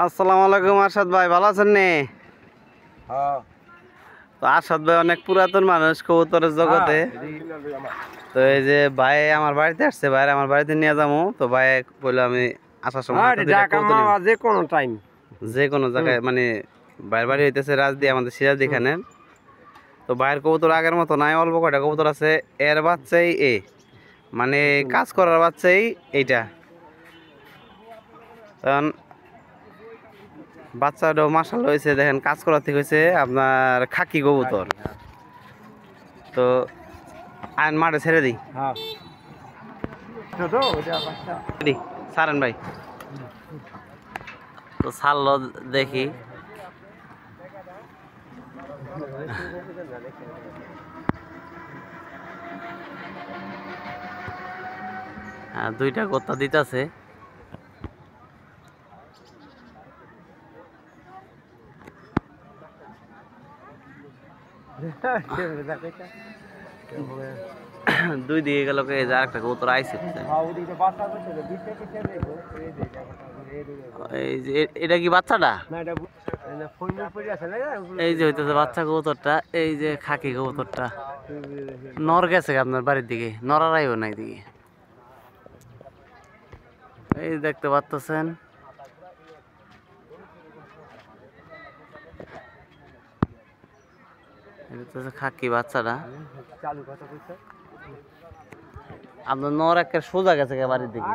আসসালামু আলাইকুম আরশাদ ভাই, ভালো আছেন নি? হ্যাঁ তো আরশাদ ভাই অনেক পুরাতন মানুষ কবুতরের জগতে। তো এই যে ভাই আমার বাড়িতে আসছে, ভাই আমার বাড়িতে নিয়ে যাবো। তো ভাই বললো আমি আসার সময় হাতে দুইটা কবুতর নিবো। যে কোনো টাইম যে কোনো জায়গায় মানে ভাইয়ের বাড়ি হইতেছে রাজদি, আমাদের সিরাজ এখানে। তো ভাইয়ের কবুতর আগের মতো নাই, অল্প কয়টা কবুতর আছে। এর বাচ্চাই মানে কাজ করার বাচ্চাই এইটা। কারণ বাচ্চাটাও মাশাআল্লাহ হয়েছে, দেখেন কাজ করার থেকে হয়েছে আপনার খাকি কবুতর। তো আইন মাঠে ছেড়ে দিই। হ্যাঁ সারেন ভাই, তো ছাড়লো দেখি। হ্যাঁ, দুইটা গোত্তা দিতেছে। দুই দিকে গেল, একটা কবুতর আইছে। এই যে এটা কি বাচ্চাটা? এই যে হইতেছে বাচ্চা কবুতরটা, এই যে খাকি কবুতরটা নর গেছে আপনার বাড়ির দিকে, নরারাইও নাই দিকে। এই দেখতে পাচ্ছেন, খাকি বাচ্চাটা আপনার নর একটা সোজা গেছে বাড়ির দিকে।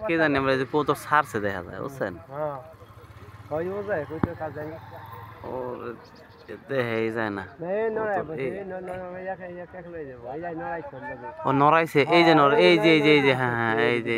কে জানি আমরা যে কৌতো ছাড়ছে দেখা যায়, বুঝছেন? ও দেখাই যায় না। ও নড়াইছে, এই যে নর, এই যে হ্যাঁ হ্যাঁ, এই যে